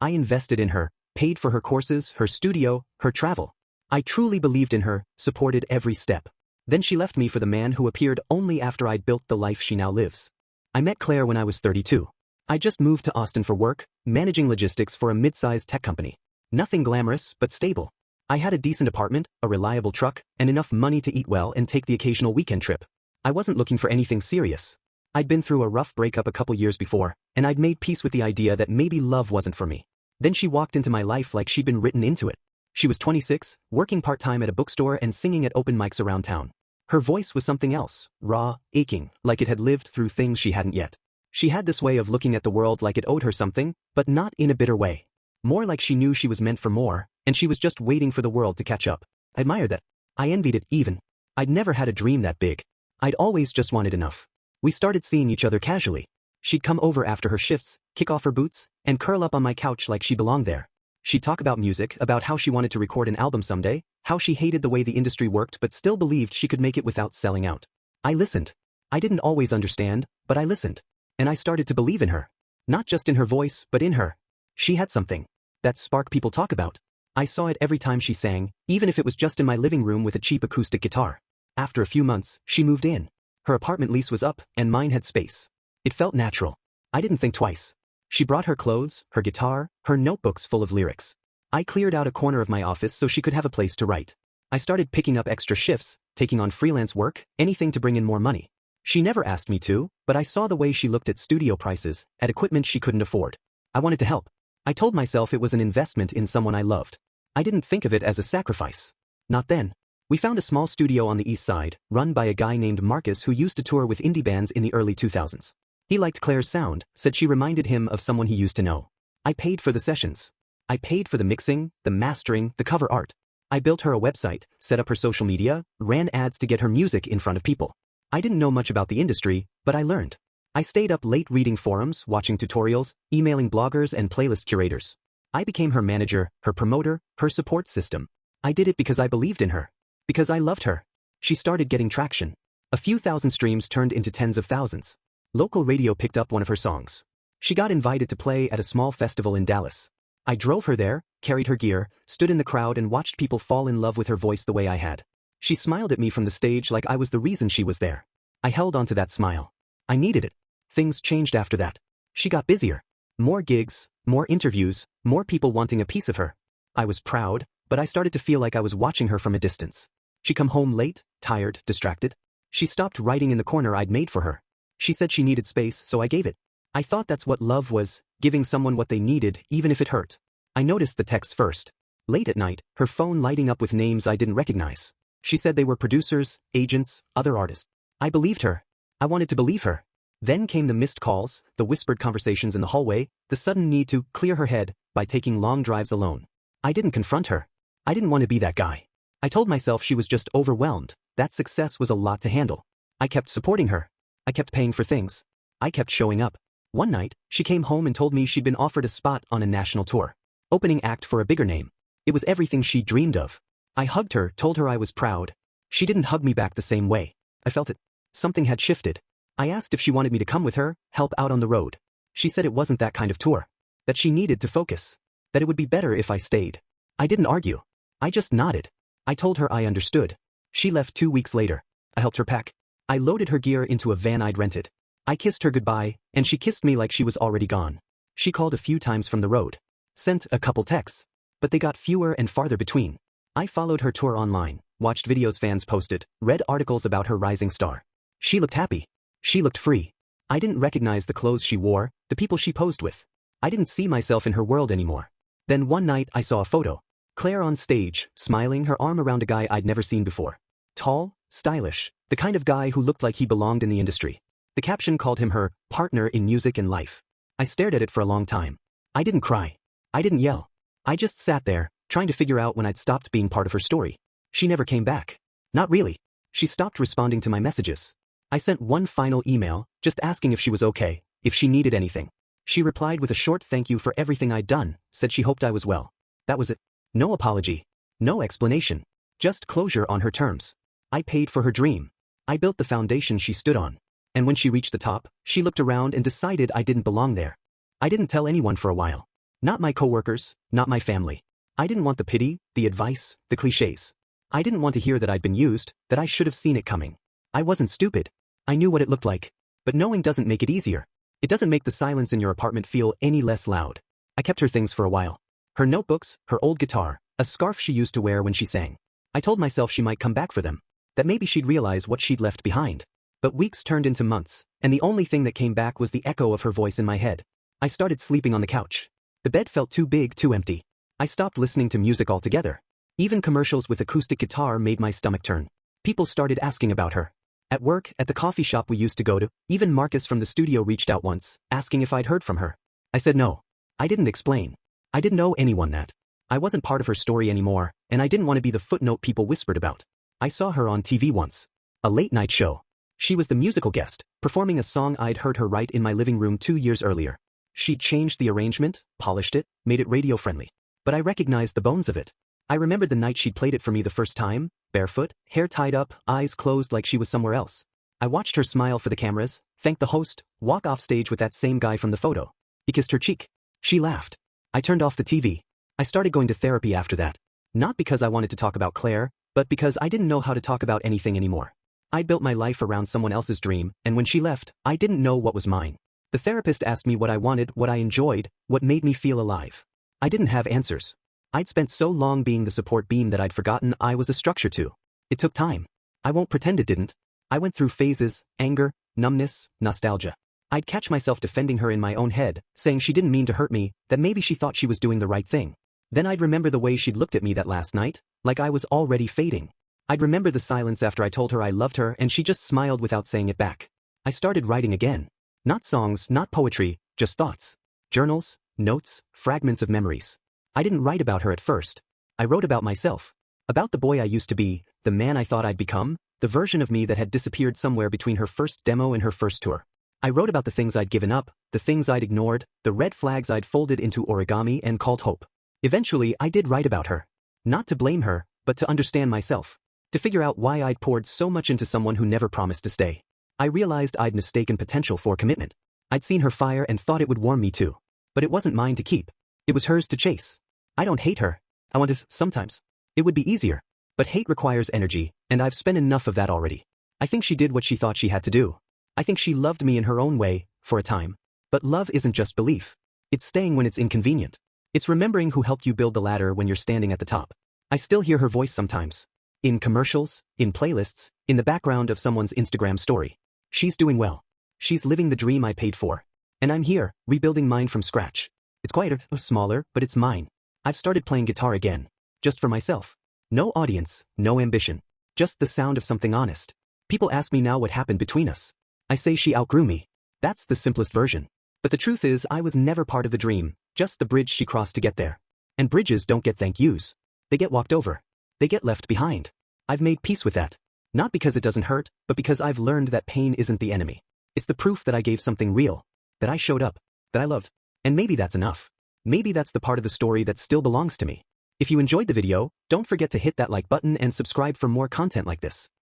I invested in her, paid for her courses, her studio, her travel. I truly believed in her, supported every step. Then she left me for the man who appeared only after I'd built the life she now lives. I met Claire when I was 32. I just moved to Austin for work, managing logistics for a mid-sized tech company. Nothing glamorous, but stable. I had a decent apartment, a reliable truck, and enough money to eat well and take the occasional weekend trip. I wasn't looking for anything serious. I'd been through a rough breakup a couple years before, and I'd made peace with the idea that maybe love wasn't for me. Then she walked into my life like she'd been written into it. She was 26, working part-time at a bookstore and singing at open mics around town. Her voice was something else, raw, aching, like it had lived through things she hadn't yet. She had this way of looking at the world like it owed her something, but not in a bitter way. More like she knew she was meant for more, and she was just waiting for the world to catch up. I admired that. I envied it even. I'd never had a dream that big. I'd always just wanted enough. We started seeing each other casually. She'd come over after her shifts, kick off her boots, and curl up on my couch like she belonged there. She'd talk about music, about how she wanted to record an album someday, how she hated the way the industry worked but still believed she could make it without selling out. I listened. I didn't always understand, but I listened. And I started to believe in her. Not just in her voice, but in her. She had something. That spark people talk about. I saw it every time she sang, even if it was just in my living room with a cheap acoustic guitar. After a few months, she moved in. Her apartment lease was up, and mine had space. It felt natural. I didn't think twice. She brought her clothes, her guitar, her notebooks full of lyrics. I cleared out a corner of my office so she could have a place to write. I started picking up extra shifts, taking on freelance work, anything to bring in more money. She never asked me to, but I saw the way she looked at studio prices, at equipment she couldn't afford. I wanted to help. I told myself it was an investment in someone I loved. I didn't think of it as a sacrifice. Not then. We found a small studio on the east side, run by a guy named Marcus who used to tour with indie bands in the early 2000s. He liked Claire's sound, said she reminded him of someone he used to know. I paid for the sessions. I paid for the mixing, the mastering, the cover art. I built her a website, set up her social media, ran ads to get her music in front of people. I didn't know much about the industry, but I learned. I stayed up late reading forums, watching tutorials, emailing bloggers and playlist curators. I became her manager, her promoter, her support system. I did it because I believed in her. Because I loved her. She started getting traction. A few thousand streams turned into tens of thousands. Local radio picked up one of her songs. She got invited to play at a small festival in Dallas. I drove her there, carried her gear, stood in the crowd and watched people fall in love with her voice the way I had. She smiled at me from the stage like I was the reason she was there. I held onto that smile. I needed it. Things changed after that. She got busier. More gigs, more interviews, more people wanting a piece of her. I was proud, but I started to feel like I was watching her from a distance. She'd come home late, tired, distracted. She stopped writing in the corner I'd made for her. She said she needed space, so I gave it. I thought that's what love was, giving someone what they needed, even if it hurt. I noticed the texts first. Late at night, her phone lighting up with names I didn't recognize. She said they were producers, agents, other artists. I believed her. I wanted to believe her. Then came the missed calls, the whispered conversations in the hallway, the sudden need to clear her head by taking long drives alone. I didn't confront her. I didn't want to be that guy. I told myself she was just overwhelmed, that success was a lot to handle. I kept supporting her. I kept paying for things. I kept showing up. One night, she came home and told me she'd been offered a spot on a national tour. Opening act for a bigger name. It was everything she dreamed of. I hugged her, told her I was proud. She didn't hug me back the same way. I felt it. Something had shifted. I asked if she wanted me to come with her, help out on the road. She said it wasn't that kind of tour. That she needed to focus. That it would be better if I stayed. I didn't argue. I just nodded. I told her I understood. She left 2 weeks later. I helped her pack. I loaded her gear into a van I'd rented. I kissed her goodbye, and she kissed me like she was already gone. She called a few times from the road. Sent a couple texts. But they got fewer and farther between. I followed her tour online, watched videos fans posted, read articles about her rising star. She looked happy. She looked free. I didn't recognize the clothes she wore, the people she posed with. I didn't see myself in her world anymore. Then one night I saw a photo. Claire on stage, smiling, her arm around a guy I'd never seen before. Tall, stylish, the kind of guy who looked like he belonged in the industry. The caption called him her partner in music and life. I stared at it for a long time. I didn't cry. I didn't yell. I just sat there, trying to figure out when I'd stopped being part of her story. She never came back. Not really. She stopped responding to my messages. I sent one final email, just asking if she was okay, if she needed anything. She replied with a short thank you for everything I'd done, said she hoped I was well. That was it. No apology. No explanation. Just closure on her terms. I paid for her dream. I built the foundation she stood on. And when she reached the top, she looked around and decided I didn't belong there. I didn't tell anyone for a while. Not my coworkers, not my family. I didn't want the pity, the advice, the cliches. I didn't want to hear that I'd been used, that I should have seen it coming. I wasn't stupid. I knew what it looked like. But knowing doesn't make it easier. It doesn't make the silence in your apartment feel any less loud. I kept her things for a while. Her notebooks, her old guitar, a scarf she used to wear when she sang. I told myself she might come back for them. That maybe she'd realize what she'd left behind. But weeks turned into months, and the only thing that came back was the echo of her voice in my head. I started sleeping on the couch. The bed felt too big, too empty. I stopped listening to music altogether. Even commercials with acoustic guitar made my stomach turn. People started asking about her. At work, at the coffee shop we used to go to, even Marcus from the studio reached out once, asking if I'd heard from her. I said no. I didn't explain. I didn't know anyone that. I wasn't part of her story anymore, and I didn't want to be the footnote people whispered about. I saw her on TV once. A late-night show. She was the musical guest, performing a song I'd heard her write in my living room 2 years earlier. She'd changed the arrangement, polished it, made it radio-friendly. But I recognized the bones of it. I remembered the night she'd played it for me the first time, barefoot, hair tied up, eyes closed like she was somewhere else. I watched her smile for the cameras, thank the host, walk off stage with that same guy from the photo. He kissed her cheek. She laughed. I turned off the TV. I started going to therapy after that. Not because I wanted to talk about Claire, but because I didn't know how to talk about anything anymore. I built my life around someone else's dream, and when she left, I didn't know what was mine. The therapist asked me what I wanted, what I enjoyed, what made me feel alive. I didn't have answers. I'd spent so long being the support beam that I'd forgotten I was a structure too. It took time. I won't pretend it didn't. I went through phases, anger, numbness, nostalgia. I'd catch myself defending her in my own head, saying she didn't mean to hurt me, that maybe she thought she was doing the right thing. Then I'd remember the way she'd looked at me that last night, like I was already fading. I'd remember the silence after I told her I loved her and she just smiled without saying it back. I started writing again. Not songs, not poetry, just thoughts. Journals, notes, fragments of memories. I didn't write about her at first. I wrote about myself. About the boy I used to be, the man I thought I'd become, the version of me that had disappeared somewhere between her first demo and her first tour. I wrote about the things I'd given up, the things I'd ignored, the red flags I'd folded into origami and called hope. Eventually, I did write about her. Not to blame her, but to understand myself. To figure out why I'd poured so much into someone who never promised to stay. I realized I'd mistaken potential for commitment. I'd seen her fire and thought it would warm me too. But it wasn't mine to keep. It was hers to chase. I don't hate her. I want to, sometimes. It would be easier. But hate requires energy, and I've spent enough of that already. I think she did what she thought she had to do. I think she loved me in her own way, for a time. But love isn't just belief. It's staying when it's inconvenient. It's remembering who helped you build the ladder when you're standing at the top. I still hear her voice sometimes. In commercials, in playlists, in the background of someone's Instagram story. She's doing well. She's living the dream I paid for. And I'm here, rebuilding mine from scratch. It's quieter, smaller, but it's mine. I've started playing guitar again. Just for myself. No audience, no ambition. Just the sound of something honest. People ask me now what happened between us. I say she outgrew me. That's the simplest version. But the truth is I was never part of the dream, just the bridge she crossed to get there. And bridges don't get thank yous. They get walked over. They get left behind. I've made peace with that. Not because it doesn't hurt, but because I've learned that pain isn't the enemy. It's the proof that I gave something real. That I showed up. That I loved. And maybe that's enough. Maybe that's the part of the story that still belongs to me. If you enjoyed the video, don't forget to hit that like button and subscribe for more content like this.